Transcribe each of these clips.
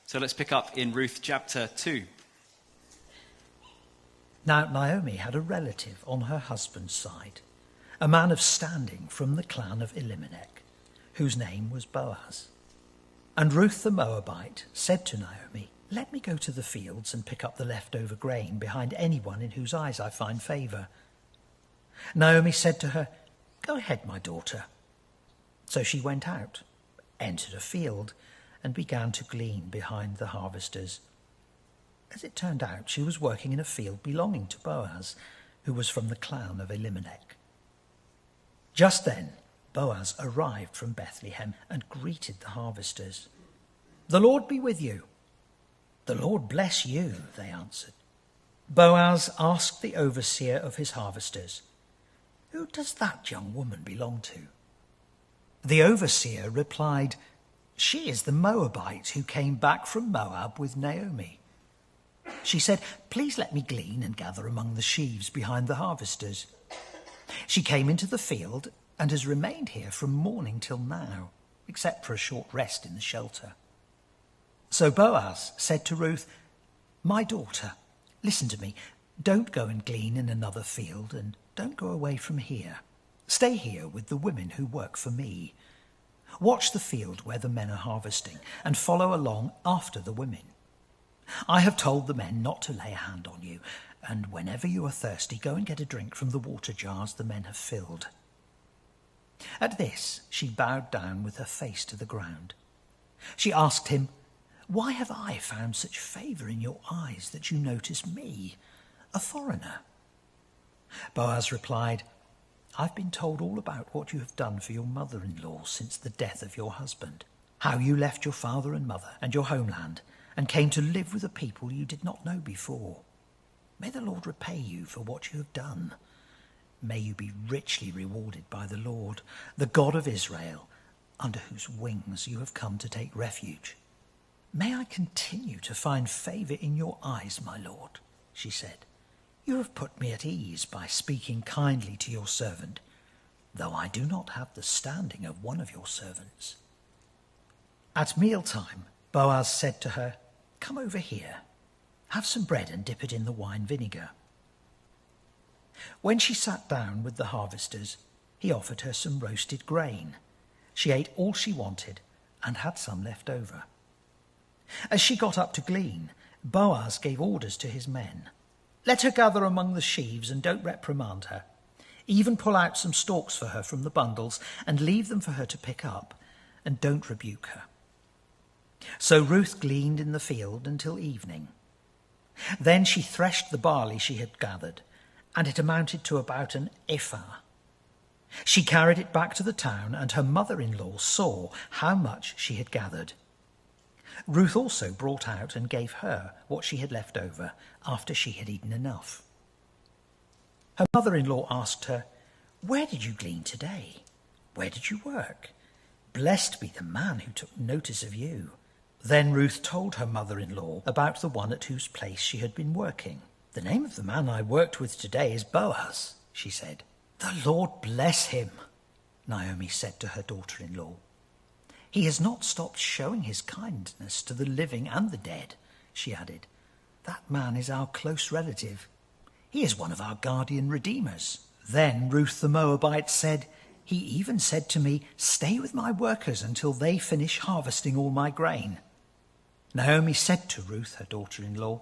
So let's pick up in Ruth chapter 2. Now Naomi had a relative on her husband's side, a man of standing from the clan of Elimelech, whose name was Boaz. And Ruth the Moabite said to Naomi, "Let me go to the fields and pick up the leftover grain behind anyone in whose eyes I find favour." Naomi said to her, "Go ahead, my daughter." So she went out, entered a field, and began to glean behind the harvesters. As it turned out, she was working in a field belonging to Boaz, who was from the clan of Elimelech. Just then, Boaz arrived from Bethlehem and greeted the harvesters. "The Lord be with you." "The Lord bless you," they answered. Boaz asked the overseer of his harvesters, "Who does that young woman belong to?" The overseer replied, "She is the Moabite who came back from Moab with Naomi." She said, "Please let me glean and gather among the sheaves behind the harvesters." She came into the field and has remained here from morning till now, except for a short rest in the shelter. So Boaz said to Ruth, "My daughter, listen to me. Don't go and glean in another field, and don't go away from here. Stay here with the women who work for me. Watch the field where the men are harvesting, and follow along after the women. I have told the men not to lay a hand on you, and whenever you are thirsty, go and get a drink from the water jars the men have filled." At this, she bowed down with her face to the ground. She asked him, "Why have I found such favour in your eyes that you notice me, a foreigner?" Boaz replied, "I've been told all about what you have done for your mother-in-law since the death of your husband, how you left your father and mother and your homeland and came to live with a people you did not know before. May the Lord repay you for what you have done. May you be richly rewarded by the Lord, the God of Israel, under whose wings you have come to take refuge. May I continue to find favour in your eyes, my Lord," she said. "You have put me at ease by speaking kindly to your servant, though I do not have the standing of one of your servants." At mealtime, Boaz said to her, "Come over here. Have some bread and dip it in the wine vinegar." When she sat down with the harvesters, he offered her some roasted grain. She ate all she wanted and had some left over. As she got up to glean, Boaz gave orders to his men. "Let her gather among the sheaves and don't reprimand her. Even pull out some stalks for her from the bundles and leave them for her to pick up, and don't rebuke her." So Ruth gleaned in the field until evening. Then she threshed the barley she had gathered, and it amounted to about an ephah. She carried it back to the town, and her mother-in-law saw how much she had gathered. Ruth also brought out and gave her what she had left over after she had eaten enough. Her mother-in-law asked her, "Where did you glean today? Where did you work? Blessed be the man who took notice of you." Then Ruth told her mother-in-law about the one at whose place she had been working. "The name of the man I worked with today is Boaz," she said. "The Lord bless him," Naomi said to her daughter-in-law. "He has not stopped showing his kindness to the living and the dead," she added. "That man is our close relative. He is one of our guardian redeemers." Then Ruth the Moabite said, "He even said to me, 'Stay with my workers until they finish harvesting all my grain.'" Naomi said to Ruth, her daughter-in-law,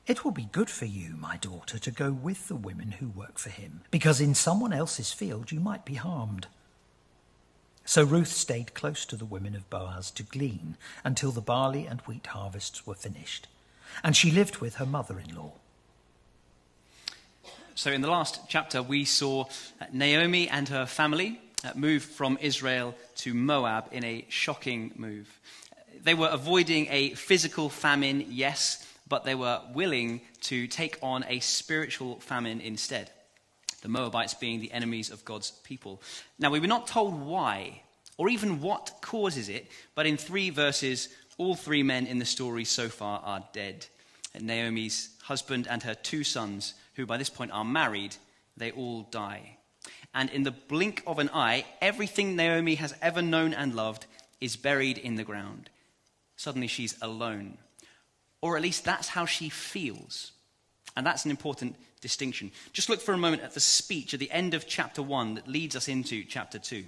"It will be good for you, my daughter, to go with the women who work for him, because in someone else's field you might be harmed." So Ruth stayed close to the women of Boaz to glean until the barley and wheat harvests were finished, and she lived with her mother-in-law. So in the last chapter, we saw Naomi and her family move from Israel to Moab in a shocking move. They were avoiding a physical famine, yes, but they were willing to take on a spiritual famine instead, the Moabites being the enemies of God's people. Now, we were not told why or even what causes it, but in 3 verses, all 3 men in the story so far are dead. Naomi's husband and her 2 sons, who by this point are married, they all die. And in the blink of an eye, everything Naomi has ever known and loved is buried in the ground. Suddenly she's alone. Or at least that's how she feels. And that's an important distinction. Just look for a moment at the speech at the end of chapter 1 that leads us into chapter 2.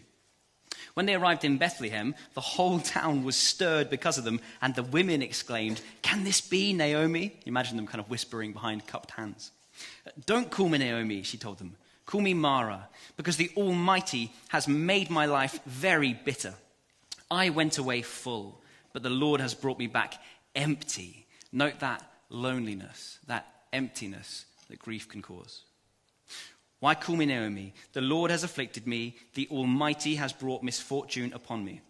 When they arrived in Bethlehem, the whole town was stirred because of them, and the women exclaimed, "Can this be Naomi?" Imagine them kind of whispering behind cupped hands. "Don't call me Naomi," she told them. "Call me Mara, because the Almighty has made my life very bitter. I went away full, but the Lord has brought me back empty." Note that loneliness, that emptiness that grief can cause. "Why call me Naomi? The Lord has afflicted me. The Almighty has brought misfortune upon me."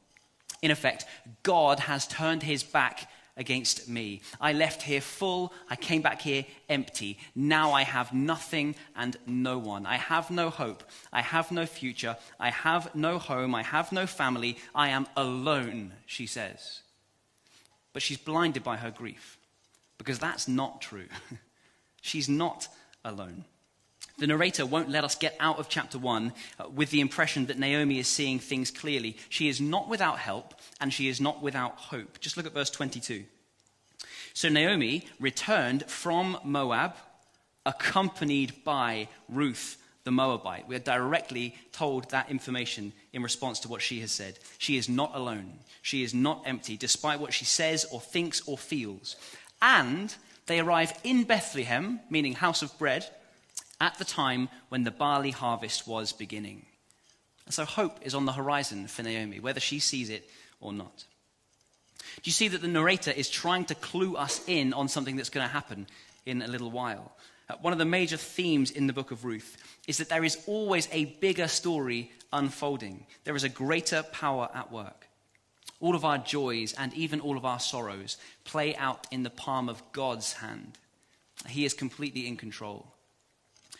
In effect, God has turned his back against me. I left here full. I came back here empty. Now I have nothing and no one. I have no hope. I have no future. I have no home. I have no family. I am alone, she says. But she's blinded by her grief, because that's not true. She's not alone. The narrator won't let us get out of chapter 1 with the impression that Naomi is seeing things clearly. She is not without help, and she is not without hope. Just look at verse 22. "So Naomi returned from Moab, accompanied by Ruth the Moabite." We are directly told that information in response to what she has said. She is not alone. She is not empty, despite what she says or thinks or feels. And they arrive in Bethlehem, meaning house of bread, at the time when the barley harvest was beginning. And so hope is on the horizon for Naomi, whether she sees it or not. Do you see that the narrator is trying to clue us in on something that's going to happen in a little while? One of the major themes in the book of Ruth is that there is always a bigger story unfolding. There is a greater power at work. All of our joys and even all of our sorrows play out in the palm of God's hand. He is completely in control.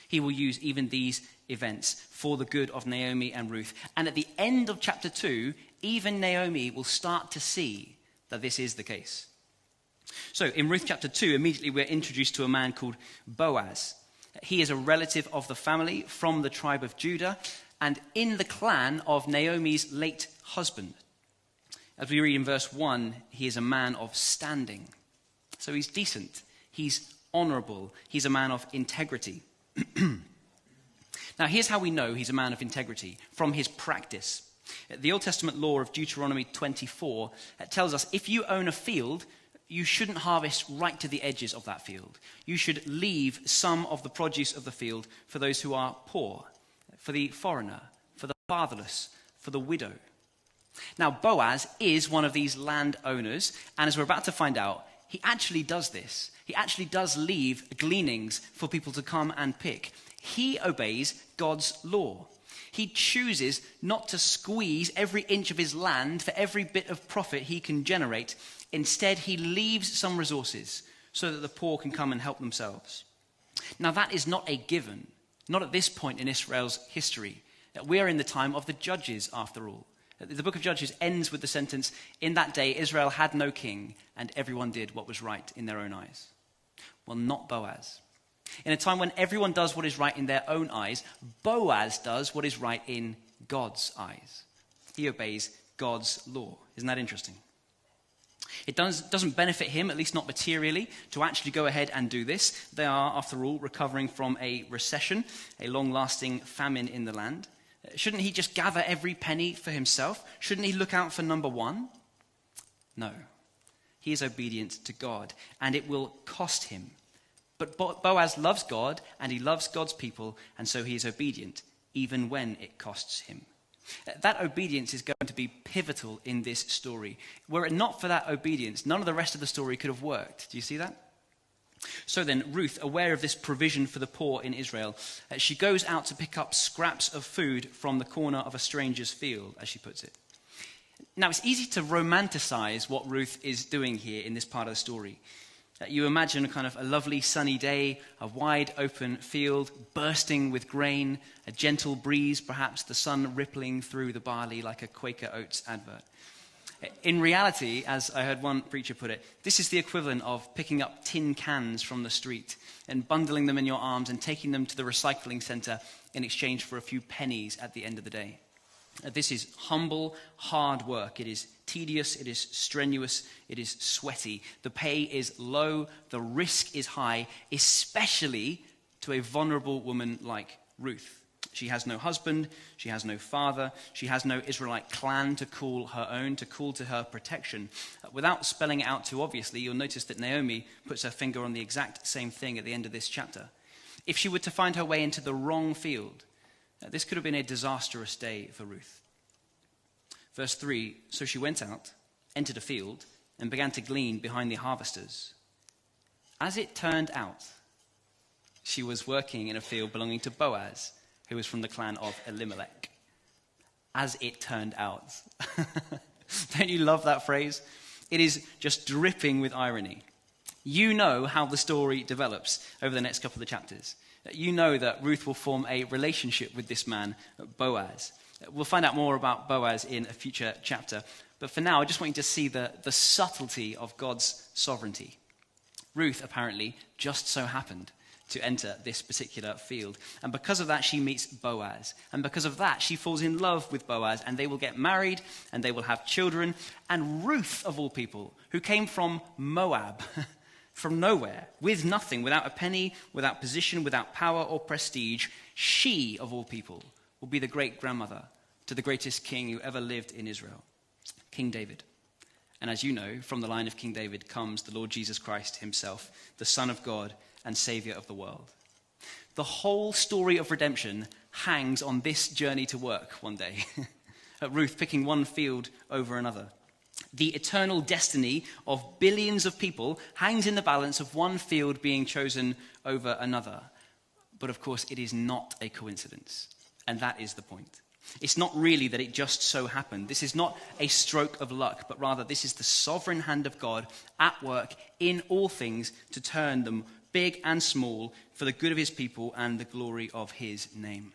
He will use even these events for the good of Naomi and Ruth. And at the end of chapter 2, even Naomi will start to see that this is the case. So in Ruth chapter 2, immediately we're introduced to a man called Boaz. He is a relative of the family from the tribe of Judah and in the clan of Naomi's late husband. As we read in verse 1, he is a man of standing. So he's decent, he's honorable, he's a man of integrity. Now, here's how we know he's a man of integrity, from his practice. The Old Testament law of Deuteronomy 24 tells us if you own a field, you shouldn't harvest right to the edges of that field. You should leave some of the produce of the field for those who are poor, for the foreigner, for the fatherless, for the widow. Now, Boaz is one of these landowners, and as we're about to find out, he actually does this. He actually does leave gleanings for people to come and pick. He obeys God's law. He chooses not to squeeze every inch of his land for every bit of profit he can generate. Instead, he leaves some resources so that the poor can come and help themselves. Now, that is not a given, not at this point in Israel's history. We are in the time of the judges, after all. The book of Judges ends with the sentence, "In that day Israel had no king, and everyone did what was right in their own eyes." Well, not Boaz. In a time when everyone does what is right in their own eyes, Boaz does what is right in God's eyes. He obeys God's law. Isn't that interesting? It doesn't benefit him, at least not materially, to actually go ahead and do this. They are, after all, recovering from a recession, a long-lasting famine in the land. Shouldn't he just gather every penny for himself? Shouldn't he look out for number one? No. He is obedient to God, and it will cost him. But Boaz loves God, and he loves God's people, and so he is obedient, even when it costs him. That obedience is going to be pivotal in this story. Were it not for that obedience, none of the rest of the story could have worked. Do you see that? So then, Ruth, aware of this provision for the poor in Israel, she goes out to pick up scraps of food from the corner of a stranger's field, as she puts it. Now, it's easy to romanticize what Ruth is doing here in this part of the story. You imagine a lovely sunny day, a wide open field bursting with grain, a gentle breeze, perhaps the sun rippling through the barley like a Quaker Oats advert. In reality, as I heard one preacher put it, this is the equivalent of picking up tin cans from the street and bundling them in your arms and taking them to the recycling center in exchange for a few pennies at the end of the day. This is humble, hard work. It is tedious, it is strenuous, it is sweaty. The pay is low, the risk is high, especially to a vulnerable woman like Ruth. She has no husband, she has no father, she has no Israelite clan to call her own, to call to her protection. Without spelling it out too obviously, you'll notice that Naomi puts her finger on the exact same thing at the end of this chapter. If she were to find her way into the wrong field, this could have been a disastrous day for Ruth. Verse 3, so she went out, entered a field, and began to glean behind the harvesters. As it turned out, she was working in a field belonging to Boaz, who was from the clan of Elimelech. As it turned out. Don't you love that phrase? It is just dripping with irony. You know how the story develops over the next couple of chapters. You know that Ruth will form a relationship with this man, Boaz. We'll find out more about Boaz in a future chapter. But for now, I just want you to see the subtlety of God's sovereignty. Ruth, apparently, just so happened to enter this particular field. And because of that, she meets Boaz. And because of that, she falls in love with Boaz, and they will get married, and they will have children. And Ruth, of all people, who came from Moab, from nowhere, with nothing, without a penny, without position, without power or prestige, she, of all people, will be the great-grandmother to the greatest king who ever lived in Israel, King David. And as you know, from the line of King David comes the Lord Jesus Christ himself, the Son of God and Savior of the world. The whole story of redemption hangs on this journey to work one day. Ruth picking one field over another. The eternal destiny of billions of people hangs in the balance of one field being chosen over another. But of course, it is not a coincidence. And that is the point. It's not really that it just so happened. This is not a stroke of luck, but rather this is the sovereign hand of God at work in all things to turn them big and small for the good of his people and the glory of his name.